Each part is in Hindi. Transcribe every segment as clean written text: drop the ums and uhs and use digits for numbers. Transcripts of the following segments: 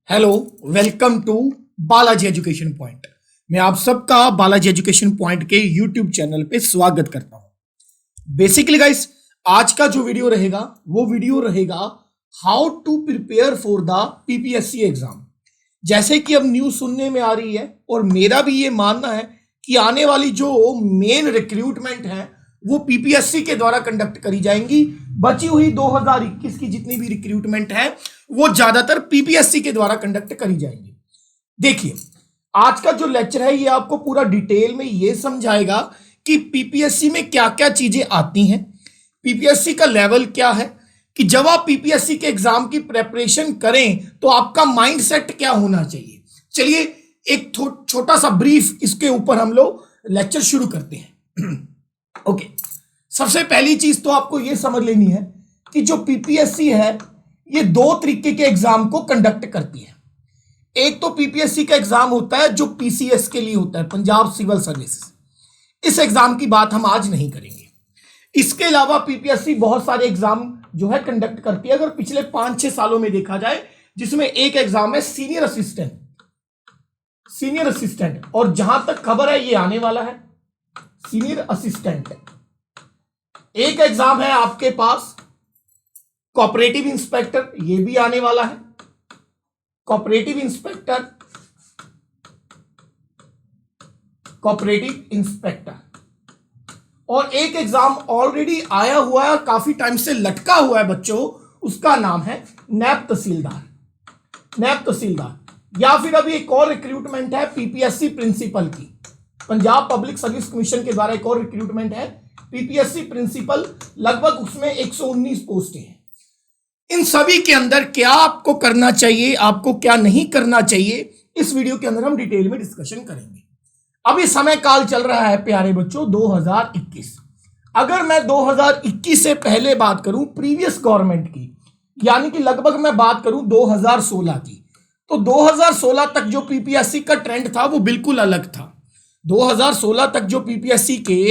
Hello, welcome to Balaji education point. मैं आप सबका बालाजी एजुकेशन पॉइंट के यूट्यूब चैनल पे स्वागत करता हूं। बेसिकली गाइस, आज का जो वीडियो रहेगा वो वीडियो रहेगा how to prepare for the PPSC exam. जैसे कि अब न्यूज सुनने में आ रही है और मेरा भी ये मानना है कि आने वाली जो मेन रिक्रूटमेंट है वो पीपीएससी के द्वारा कंडक्ट करी जाएंगी। बची हुई 2021 की जितनी भी रिक्रूटमेंट है वो ज्यादातर पीपीएससी के द्वारा कंडक्ट करी जाएंगी। देखिए, आज का जो लेक्चर है ये आपको पूरा डिटेल में ये समझाएगा कि पीपीएससी में क्या क्या चीजें आती हैं, पीपीएससी का लेवल क्या है, कि जब आप पीपीएससी के एग्जाम की प्रेपरेशन करें तो आपका माइंडसेट क्या होना चाहिए। चलिए एक छोटा सा ब्रीफ इसके ऊपर हम लोग लेक्चर शुरू करते हैं। ओके, सबसे पहली चीज तो आपको यह समझ लेनी है कि जो पीपीएससी है ये दो तरीके के एग्जाम को कंडक्ट करती है। एक तो पीपीएससी का एग्जाम होता है जो पीसीएस के लिए होता है, पंजाब सिविल सर्विसेज। इस एग्जाम की बात हम आज नहीं करेंगे। इसके अलावा पीपीएससी बहुत सारे एग्जाम जो है कंडक्ट करती है। अगर पिछले 5-6 सालों में देखा जाए, जिसमें एक एग्जाम है सीनियर असिस्टेंट, और जहां तक खबर है ये आने वाला है सीनियर असिस्टेंट। एक एग्जाम है आपके पास कोऑपरेटिव इंस्पेक्टर, ये भी आने वाला है कोऑपरेटिव इंस्पेक्टर। और एक एग्जाम ऑलरेडी आया हुआ है और काफी टाइम से लटका हुआ है बच्चों, उसका नाम है नैब तहसीलदार। या फिर अभी एक और रिक्रूटमेंट है पीपीएससी प्रिंसिपल की, पंजाब पब्लिक सर्विस कमीशन के द्वारा एक और रिक्रूटमेंट है पीपीएससी प्रिंसिपल। लगभग उसमें 119 पोस्टें हैं। इन सभी के अंदर क्या आपको करना चाहिए, आपको क्या नहीं करना चाहिए, इस वीडियो के अंदर हम डिटेल में डिस्कशन करेंगे। अभी समय काल चल रहा है प्यारे बच्चों 2021। अगर मैं 2021 से पहले बात करूं प्रीवियस गवर्नमेंट की, यानी कि लगभग मैं बात करूं 2016 की, तो 2016 तक जो पीपीएससी का ट्रेंड था वो बिल्कुल अलग था। 2016 तक जो पीपीएससी के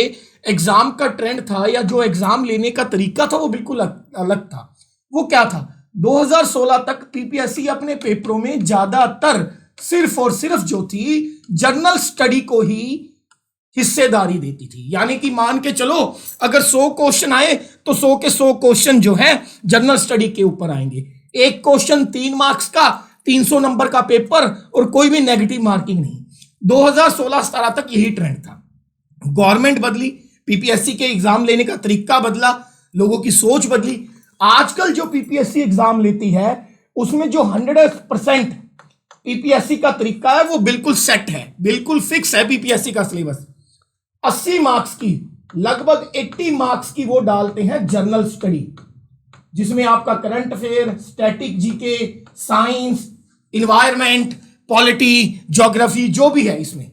एग्जाम का ट्रेंड था या जो एग्जाम लेने का तरीका था वो बिल्कुल अलग था। वो क्या था, 2016 तक पीपीएससी अपने पेपरों में ज्यादातर सिर्फ और सिर्फ जो थी जनरल स्टडी को ही हिस्सेदारी देती थी। यानी कि मान के चलो अगर 100 क्वेश्चन आए तो 100 के 100 क्वेश्चन जो है जनरल स्टडी के ऊपर आएंगे। एक क्वेश्चन 3 मार्क्स का, 300 नंबर का पेपर और कोई भी नेगेटिव मार्किंग नहीं। 2016-17 तक यही ट्रेंड था। गवर्नमेंट बदली, पीपीएससी के एग्जाम लेने का तरीका बदला, लोगों की सोच बदली। आजकल जो पीपीएससी एग्जाम लेती है उसमें जो 100% पीपीएससी का तरीका है वो बिल्कुल सेट है, बिल्कुल फिक्स है। पीपीएससी का सिलेबस 80 मार्क्स की, लगभग 80 मार्क्स की वो डालते हैं जनरल स्टडी, जिसमें आपका current affair, static GK, science, environment, polity, geography जो भी है, इसमें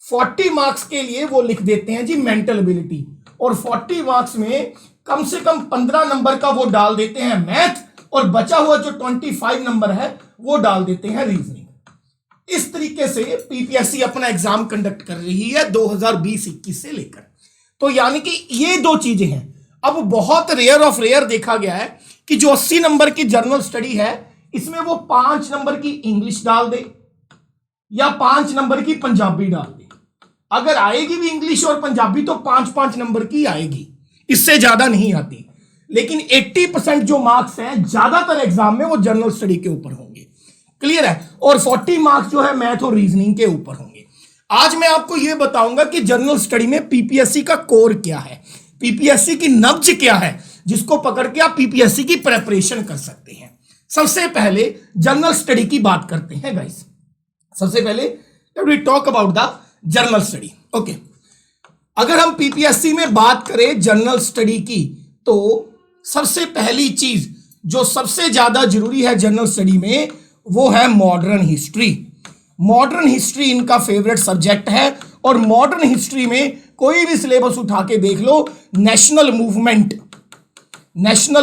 40 मार्क्स के लिए वो लिख देते हैं जी मेंटल एबिलिटी, और 40 मार्क्स में कम से कम 15 नंबर का वो डाल देते हैं मैथ, और बचा हुआ जो 25 नंबर है वो डाल देते हैं रीजनिंग। इस तरीके से पीपीएससी अपना एग्जाम कंडक्ट कर रही है 2020-21 से लेकर। तो यानी कि ये दो चीजें हैं। अब बहुत रेयर ऑफ रेयर देखा गया है कि जो 80 नंबर की जनरल स्टडी है इसमें वो 5 नंबर की इंग्लिश डाल दे या 5 नंबर की पंजाबी डाल दे। अगर आएगी भी इंग्लिश और पंजाबी तो 5-5 नंबर की आएगी, इससे ज्यादा नहीं आती। लेकिन 80% जो मार्क्स हैं ज्यादातर एग्जाम में वो जनरल स्टडी के ऊपर होंगे। क्लियर है? और 40 मार्क्स जो है मैथ और रीजनिंग के ऊपर होंगे। आज मैं आपको यह बताऊंगा कि जनरल स्टडी में पीपीएससी का कोर क्या है, पीपीएससी की नब्ज क्या है, जिसको पकड़ के आप पीपीएससी की प्रेपरेशन कर सकते हैं। सबसे पहले जनरल स्टडी की बात करते हैं गाइस। सबसे पहले we talk about the general study. Okay, अगर हम पीपीएससी में बात करें जनरल स्टडी की, तो सबसे पहली चीज जो सबसे ज्यादा जरूरी है जनरल स्टडी में वो है मॉडर्न हिस्ट्री। मॉडर्न हिस्ट्री इनका फेवरेट सब्जेक्ट है, और मॉडर्न हिस्ट्री में कोई भी सिलेबस उठा के देख लो, नेशनल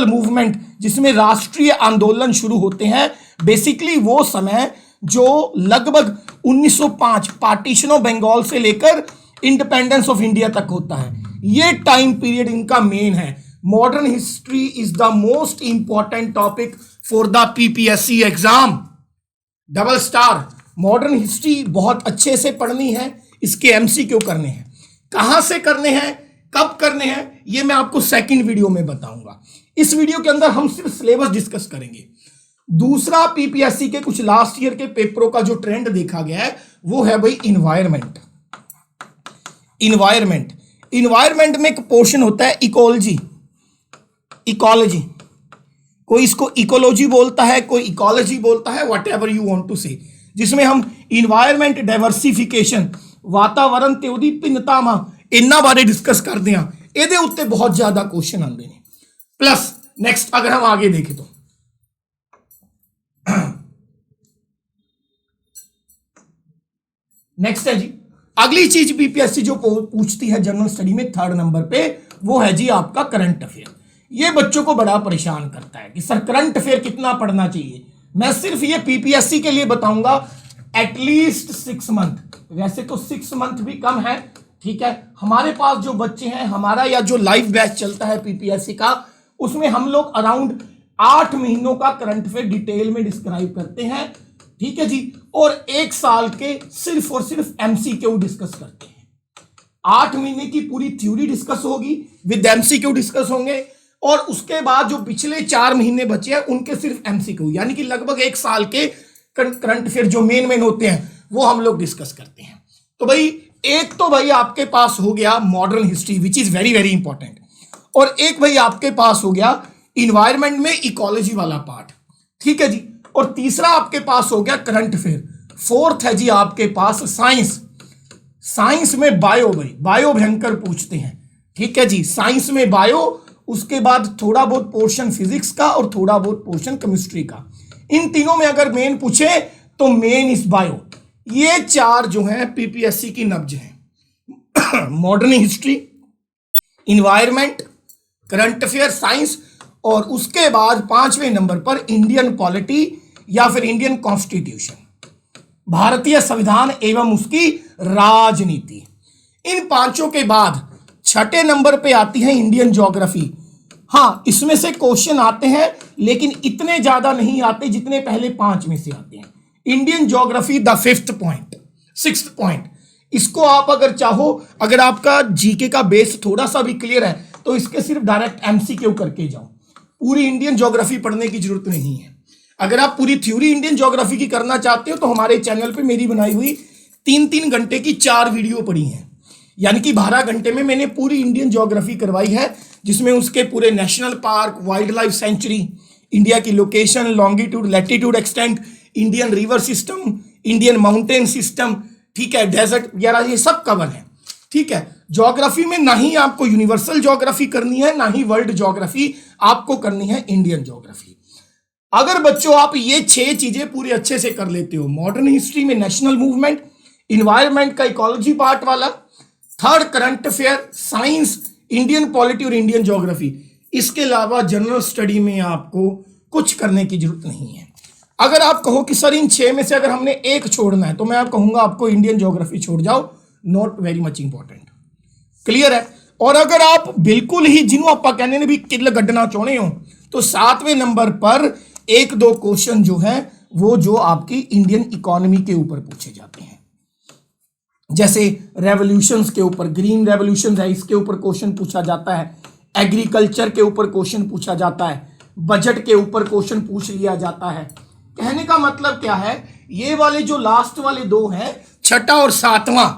मूवमेंट जिसमें राष्ट्रीय आंदोलन शुरू होते हैं, बेसिकली वो समय जो लगभग 1905 पार्टीशन ऑफ बंगाल से लेकर इंडिपेंडेंस ऑफ इंडिया तक होता है, ये टाइम पीरियड इनका मेन है। Modern history is the most important topic for the PPSC exam. Double star modern history बहुत अच्छे से पढ़नी है, इसके एमसीक्यू करने हैं। कहां से करने हैं, कब करने हैं, ये मैं आपको सेकंड वीडियो में बताऊंगा। इस वीडियो के अंदर हम सिर्फ सिलेबस डिस्कस करेंगे। दूसरा, पीपीएससी के कुछ लास्ट ईयर के पेपरों का जो ट्रेंड देखा गया है वो है भाई इन्वायरमेंट। इन्वायरमेंट में एक पोर्शन होता है इकोलॉजी, कोई इसको इकोलॉजी बोलता है, कोई इकोलॉजी बोलता है, whatever you want to say, जिसमें हम इन्वायरमेंट डाइवर्सिफिकेशन, वातावरण ते उदी भिन्नतावां इन्ना बारे डिस्कस करते हैं। ਇਹਦੇ ਉੱਤੇ बहुत ज्यादा क्वेश्चन आते हैं। प्लस नेक्स्ट अगर हम आगे देखें तो नेक्स्ट है जी अगली चीज पीपीएससी जो पूछती है जनरल स्टडी में थर्ड नंबर पे, वो है जी आपका करंट अफेयर। ये बच्चों को बड़ा परेशान करता है कि सर करंट अफेयर कितना पढ़ना चाहिए। मैं सिर्फ ये पीपीएससी के लिए बताऊंगा, एटलीस्ट 6 मंथ, वैसे तो 6 मंथ भी कम है, ठीक है। हमारे पास जो बच्चे हैं, हमारा या जो लाइव बैच चलता है पीपीएससी का, उसमें हम लोग अराउंड 8 महीनों का करंट अफेयर डिटेल में डिस्क्राइब करते हैं, ठीक है जी। और 1 साल के सिर्फ और सिर्फ एमसीक्यू डिस्कस करते हैं। 8 महीने की पूरी थ्योरी डिस्कस होगी, विद एमसीक्यू डिस्कस होंगे, और उसके बाद जो पिछले 4 महीने बचे हैं उनके सिर्फ एमसीक्यू, यानी कि लगभग 1 साल के करंट अफेयर जो मेन होते हैं वो हम लोग डिस्कस करते हैं। तो भाई एक तो भाई आपके पास हो गया modern history which is very very important, और एक भाई आपके पास हो गया इन्वायरमेंट में इकोलॉजी वाला पार्ट, ठीक है जी। और तीसरा आपके पास हो गया करंट अफेयर। फोर्थ है जी आपके पास साइंस में बायो, भाई बायो भयंकर पूछते हैं, ठीक है जी। साइंस में बायो, उसके बाद थोड़ा बहुत पोर्शन फिजिक्स का और थोड़ा बहुत पोर्शन केमिस्ट्री का। इन तीनों में अगर मेन पूछे तो मेन इस बायो। ये 4 जो है पीपीएससी की नब्ज है modern history, environment, current affair, science, और उसके बाद 5वें नंबर पर इंडियन पॉलिटी या फिर इंडियन कॉन्स्टिट्यूशन, भारतीय संविधान एवं उसकी राजनीति। इन 5 के बाद 6ठे नंबर पे आती है इंडियन ज्योग्राफी। हाँ, इसमें से क्वेश्चन आते हैं लेकिन इतने ज्यादा नहीं आते जितने पहले 5 में से आते हैं। Indian geography the 5th point, 6th point, इसको आप अगर चाहो, अगर आपका जीके का बेस थोड़ा सा भी क्लियर है तो इसके सिर्फ डायरेक्ट एमसीक्यू करके जाओ, पूरी इंडियन ज्योग्राफी पढ़ने की जरूरत नहीं है। अगर आप पूरी थ्योरी इंडियन ज्योग्राफी की करना चाहते हो तो हमारे चैनल पे मेरी बनाई हुई 3-3 घंटे की 4 वीडियो पड़ी हैं, यानी कि 12 घंटे में मैंने पूरी इंडियन ज्योग्राफी करवाई है, जिसमें उसके पूरे national park, wildlife sanctuary, India की location, longitude, latitude, extent, Indian river system, Indian mountain system, ठीक है, डेजर्ट वगैरह, ये सब कवर है, ठीक है। ज्योग्राफी में ना ही आपको यूनिवर्सल ज्योग्राफी करनी है, ना ही वर्ल्ड ज्योग्राफी, आपको करनी है इंडियन ज्योग्राफी। अगर बच्चों आप ये 6 चीजें पूरे अच्छे से कर लेते हो, मॉडर्न हिस्ट्री में नेशनल मूवमेंट, इन्वायरमेंट का इकोलॉजी पार्ट वाला, third current affair, science, Indian polity और इंडियन ज्योग्राफी, इसके अलावा जनरल स्टडी में आपको कुछ करने की जरूरत नहीं है। अगर आप कहो कि सर इन 6 में से अगर हमने एक छोड़ना है तो मैं आप कहूंगा आपको इंडियन ज्योग्राफी छोड़ जाओ, not very much important, clear है। और अगर आप बिल्कुल ही जिन्हों आप कहने ने भी किल गड्ढना चाहते हो तो 7वें नंबर पर 1-2 क्वेश्चन जो है वो जो आपकी इंडियन इकोनॉमी के ऊपर पूछे जाते हैं, जैसे रेवोल्यूशंस के ऊपर, ग्रीन रेवोल्यूशन है इसके ऊपर क्वेश्चन पूछा जाता है, एग्रीकल्चर के ऊपर क्वेश्चन पूछा जाता है, बजट के ऊपर क्वेश्चन पूछ लिया जाता है। कहने का मतलब क्या है, ये वाले जो लास्ट वाले 2 हैं, 6ठा और 7वां,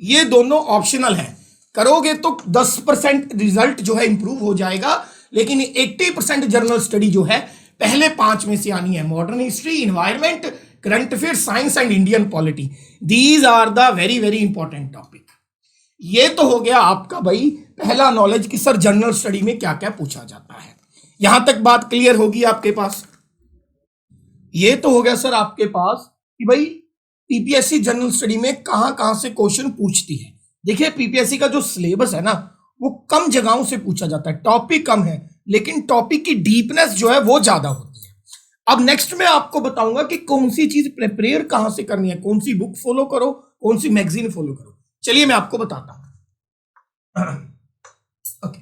ये दोनों ऑप्शनल हैं। करोगे तो 10% रिजल्ट जो है इंप्रूव हो जाएगा, लेकिन 80% जनरल स्टडी जो है पहले 5 में से आनी है, modern history, environment, current affair, science and Indian polity. These are the very very important topic. ये तो हो गया आपका भाई पहला नॉलेज कि सर जनरल स्टडी में क्या क्या पूछा जाता है। यहां तक बात क्लियर होगी आपके पास। ये तो हो गया सर आपके पास कि भाई पीपीएससी जनरल स्टडी में कहां से क्वेश्चन पूछती है। देखिए पीपीएससी का जो सिलेबस है ना वो कम जगहों से पूछा जाता है, टॉपिक कम है लेकिन टॉपिक की डीपनेस जो है वो ज्यादा होती है। अब नेक्स्ट मैं आपको बताऊंगा कि कौन सी चीज प्रिपेयर कहां से करनी है, कौन सी बुक फॉलो करो, कौन सी मैगजीन फॉलो करो। चलिए मैं आपको बताता हूं। ओके,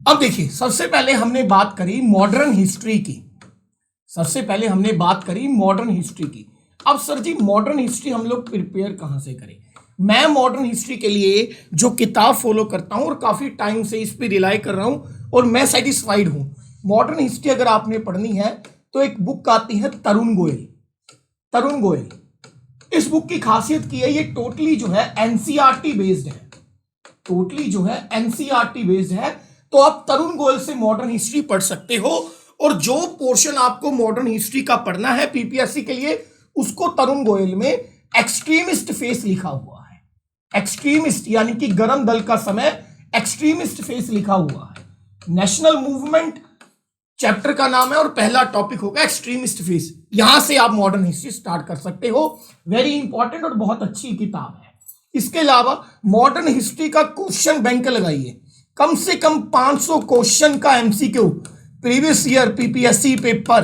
अब देखिए, सबसे पहले हमने बात करी मॉडर्न हिस्ट्री की। अब सर जी मॉडर्न हिस्ट्री हम लोग प्रिपेयर कहां से करें? मैं मॉडर्न हिस्ट्री के लिए जो किताब फॉलो करता हूं और काफी टाइम से इस पे रिलाई कर रहा हूं और मैं सेटिस्फाइड हूं। मॉडर्न हिस्ट्री अगर आपने पढ़नी है तो एक बुक आती है तरुण गोयल। इस बुक की खासियत की है, ये टोटली जो है एनसीईआरटी बेस्ड है। तो आप तरुण गोयल से मॉडर्न हिस्ट्री पढ़ सकते हो और जो पोर्शन आपको मॉडर्न हिस्ट्री का पढ़ना है पीपीएससी के लिए, उसको तरुण गोयल में एक्सट्रीमिस्ट फेस लिखा हुआ है। एक्सट्रीमिस्ट यानी कि गरम दल का समय, एक्सट्रीमिस्ट फेस लिखा हुआ है। नेशनल मूवमेंट चैप्टर का नाम है और पहला टॉपिक होगा एक्सट्रीमिस्ट फेस। यहां से आप मॉडर्न हिस्ट्री स्टार्ट कर सकते हो। वेरी इंपॉर्टेंट और बहुत अच्छी किताब है। इसके अलावा मॉडर्न हिस्ट्री का क्वेश्चन बैंक लगाइए, कम से कम 500 क्वेश्चन का MCQ previous year PPSC paper,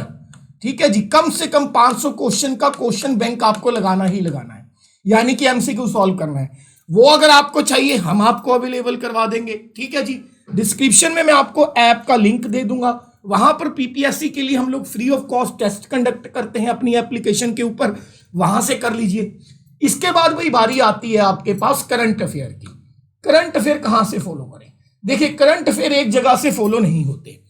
ठीक है जी। कम से कम 500 क्वेश्चन का क्वेश्चन बैंक आपको लगाना ही लगाना है, यानी कि एमसीक्यू सॉल्व करना है। वो अगर आपको चाहिए हम आपको अवेलेबल करवा देंगे, ठीक है जी। डिस्क्रिप्शन में मैं आपको ऐप का लिंक दे दूंगा, वहां पर पीपीएससी के लिए हम लोग free of cost test conduct करते हैं अपनी एप्लीकेशन के ऊपर, वहां से कर लीजिए। इसके बाद वही बारी आती है आपके पास करंट अफेयर की। करंट अफेयर कहां से फॉलो करें? देखिए, करंट अफेयर एक जगह से फॉलो नहीं होते।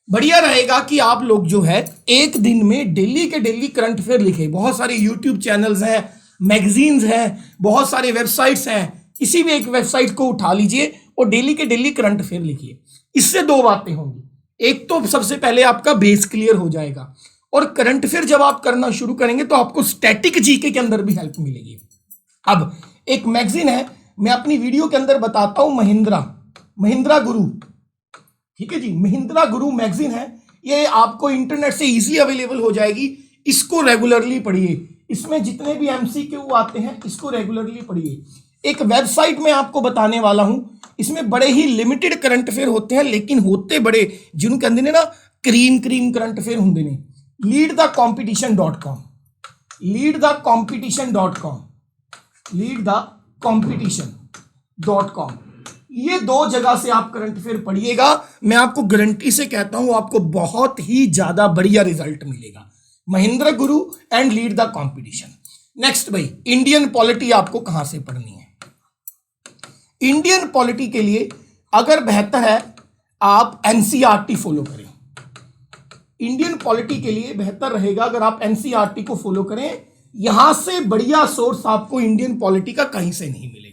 बढ़िया रहेगा कि आप लोग जो है एक दिन में डेली के डेली करंट अफेयर लिखे। बहुत सारे यूट्यूब चैनल्स हैं, मैगजीन्स हैं, बहुत सारे वेबसाइट्स हैं, किसी भी एक वेबसाइट को उठा लीजिए और डेली के डेली करंट अफेयर लिखिए। इससे दो बातें होंगी, एक तो सबसे पहले आपका बेस क्लियर हो जाएगा और करंट अफेयर जब आप करना शुरू करेंगे तो आपको स्टैटिक जीके के अंदर भी हेल्प मिलेगी। अब एक मैगजीन है, मैं अपनी वीडियो के अंदर बताता हूं, महिंद्रा गुरु, ठीक है जी। महिंद्रा गुरु मैगजीन है, ये आपको इंटरनेट से इजीली अवेलेबल हो जाएगी। इसको रेगुलरली पढ़िए, इसमें जितने भी एमसीक्यू आते हैं इसको रेगुलरली पढ़िए। एक वेबसाइट में आपको बताने वाला हूं, इसमें बड़े ही लिमिटेड करंट अफेयर होते हैं, लेकिन होते बड़े जिन्होंने कहते हैं ना क्रीम करंट अफेयर होंगे ने। leadthecompetition.com, ये दो जगह से आप करंट अफेयर पढ़िएगा। मैं आपको गारंटी से कहता हूं आपको बहुत ही ज्यादा बढ़िया रिजल्ट मिलेगा। महिंद्रा गुरु and lead the competition. Next भाई, इंडियन पॉलिटी आपको कहां से पढ़नी है? इंडियन पॉलिटी के लिए अगर बेहतर है आप एनसीईआरटी फॉलो करें। इंडियन पॉलिटी के लिए बेहतर रहेगा अगर आप एनसीईआरटी को फॉलो करें। यहां से बढ़िया सोर्स आपको इंडियन पॉलिटी का कहीं से नहीं मिलेगा।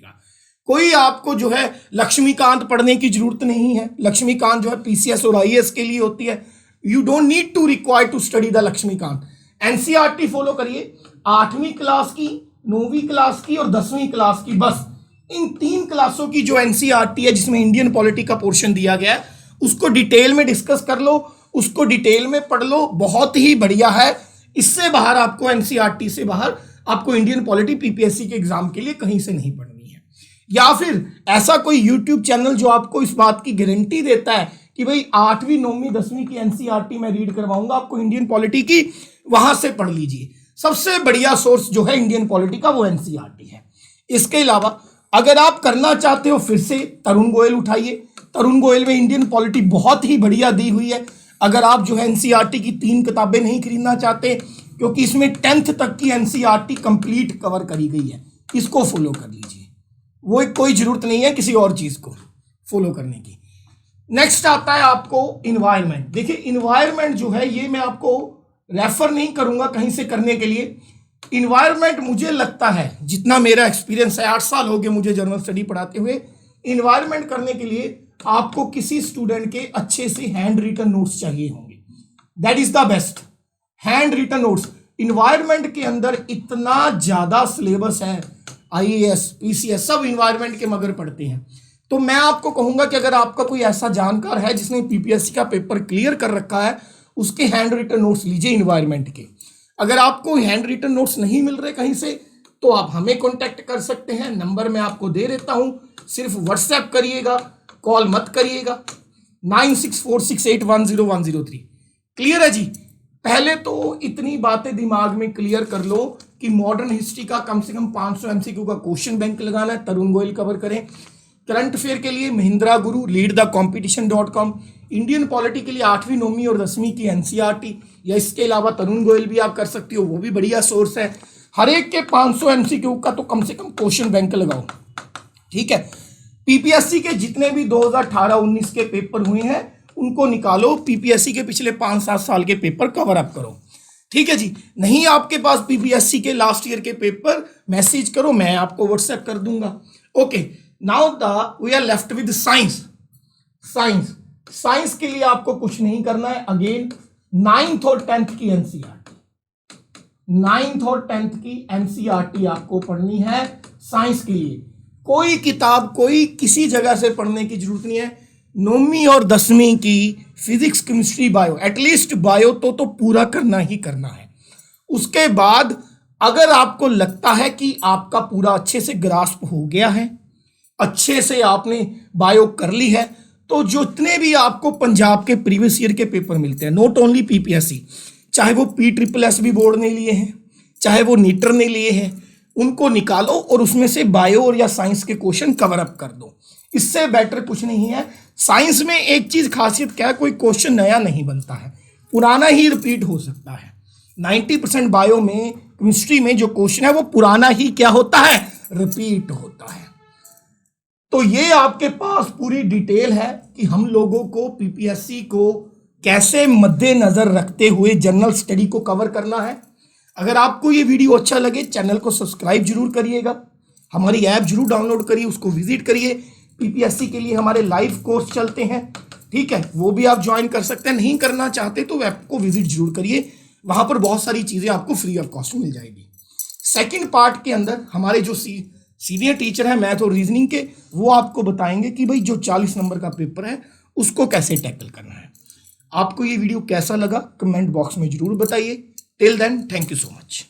कोई आपको जो है लक्ष्मीकांत पढ़ने की जरूरत नहीं है। लक्ष्मीकांत जो है पीसीएस और आईएएस के लिए होती है। You don't need to require to study the Laxmikanth. NCERT follow करिए, 8वीं क्लास की, 9वीं क्लास की और 10वीं क्लास की, बस इन 3 क्लासों की जो एनसीईआरटी है जिसमें इंडियन पॉलिटी का पोर्शन दिया गया है, उसको डिटेल में डिस्कस कर लो, उसको डिटेल में पढ़ लो, बहुत ही बढ़िया है। इससे बाहर आपको एनसीईआरटी से बाहर आपको इंडियन पॉलिटी पीपीएससी के एग्जाम के लिए कहीं से नहीं पढ़नी है। या फिर ऐसा कोई यूट्यूब चैनल जो आपको इस बात की गारंटी देता है कि भाई 8वीं 9वीं 10वीं की एनसीईआरटी मैं रीड करवाऊंगा आपको इंडियन पॉलिटी की, वहां से पढ़ लीजिए। सबसे बढ़िया सोर्स जो है इंडियन पॉलिटी का वो एनसीईआरटी है। इसके अलावा अगर आप करना चाहते हो फिर से तरुण गोयल उठाइए। तरुण गोयल में इंडियन पॉलिटी बहुत ही बढ़िया दी हुई है। अगर आप जो है एनसीईआरटी की 3 किताबें नहीं खरीदना चाहते, क्योंकि इसमें 10th तक की एनसीईआरटी कंप्लीट कवर करी गई है, इसको फॉलो कर लीजिए। वो कोई जरूरत नहीं है किसी और चीज को फॉलो करने की। नेक्स्ट आता है आपको इन्वायरमेंट। देखिए, इन्वायरमेंट जो है ये मैं आपको रेफर नहीं करूंगा कहीं से करने के लिए। इन्वायरमेंट मुझे लगता है, जितना मेरा एक्सपीरियंस है, 8 साल हो गए मुझे जनरल स्टडी पढ़ाते हुए, इन्वायरमेंट करने के लिए आपको किसी स्टूडेंट के अच्छे से हैंड रिटन नोट्स चाहिए होंगे। That is the best, handwritten notes. Environment के अंदर इतना ज्यादा सिलेबस है, आईएएस पीसीएस सब इन्वायरमेंट के मगर पढ़ते हैं। तो मैं आपको कहूंगा कि अगर आपका कोई ऐसा जानकार है जिसने पीपीएससी का पेपर क्लियर कर रखा है, उसके हैंड रिटन नोट्स लीजिए इन्वायरमेंट के। अगर आपको हैंड रिटन नोट्स नहीं मिल रहे कहीं से, तो आप हमें कांटेक्ट कर सकते हैं। नंबर मैं आपको दे देता हूं, सिर्फ व्हाट्सएप करिएगा, कॉल मत करिएगा। 9646810103। क्लियर है जी? पहले तो इतनी बातें दिमाग में क्लियर कर लो कि मॉडर्न हिस्ट्री का कम से कम 500 एमसीक्यू का क्वेश्चन बैंक लगाना है, तरुण गोयल कवर करें। करंट अफेयर के लिए महिंद्रा गुरु, leadthecompetition.com, इंडियन पॉलिटी के लिए 8वीं 9वीं और 10वीं की एनसीईआरटी, या इसके अलावा तरुण गोयल भी आप कर सकती हो, वो भी बढ़िया सोर्स है। हर एक के 500 एमसीक्यू का तो कम से कम क्वेश्चन बैंक लगाओ, ठीक है। पीपीएससी के जितने भी 2018-19 के पेपर हुए हैं उनको निकालो, पीपीएससी के पिछले 5-7 साल के पेपर कवर अप करो, ठीक है जी। नहीं आपके पास पीपीएससी के लास्ट ईयर के पेपर, मैसेज करो, मैं आपको व्हाट्सएप कर दूंगा। Okay, now we are left with science. Science के लिए आपको कुछ नहीं करना है। अगेन 9th और 10th की एनसीईआरटी, 9th और 10th की एनसीईआरटी आपको पढ़नी है साइंस के लिए। कोई किताब कोई किसी जगह से पढ़ने की जरूरत नहीं है। 9वीं और 10वीं की physics, chemistry, bio, at least bio तो पूरा करना ही करना है। उसके बाद अगर आपको लगता है कि आपका पूरा अच्छे से ग्रास्प हो गया है, अच्छे से आपने बायो कर ली है, तो जितने भी आपको पंजाब के प्रीवियस ईयर के पेपर मिलते हैं, नॉट ओनली पीपीएससी, चाहे वो PSSB बोर्ड ने लिए हैं, चाहे वो नीटर ने लिए हैं, उनको निकालो और उसमें से बायो और या साइंस के क्वेश्चन कवर अप कर दो। इससे बेटर कुछ नहीं है। साइंस में एक चीज खासियत क्या है, कोई क्वेश्चन नया नहीं बनता है, पुराना ही रिपीट हो सकता है। 90% बायो में, केमिस्ट्री में जो क्वेश्चन है वो पुराना ही क्या होता है, रिपीट होता है। तो ये आपके पास पूरी डिटेल है कि हम लोगों को पीपीएससी को कैसे मद्देनजर रखते हुए जनरल स्टडी को कवर करना है। अगर आपको ये वीडियो अच्छा लगे, चैनल को सब्सक्राइब जरूर करिएगा, हमारी ऐप जरूर डाउनलोड करिए, उसको विजिट करिए। पीपीएससी के लिए हमारे लाइव कोर्स चलते हैं, ठीक है, वो भी आप ज्वाइन कर सकते हैं। नहीं करना चाहते तो ऐप को विजिट जरूर करिए, वहां पर बहुत सारी चीजें आपको फ्री ऑफ कॉस्ट मिल जाएगी। सेकंड पार्ट के अंदर हमारे जो सीनियर टीचर हैं मैथ और रीजनिंग के, वो आपको बताएंगे कि भाई जो 40 नंबर का पेपर है उसको कैसे टैकल करना है। आपको ये वीडियो कैसा लगा कमेंट बॉक्स में जरूर बताइए। Till then, thank you so much.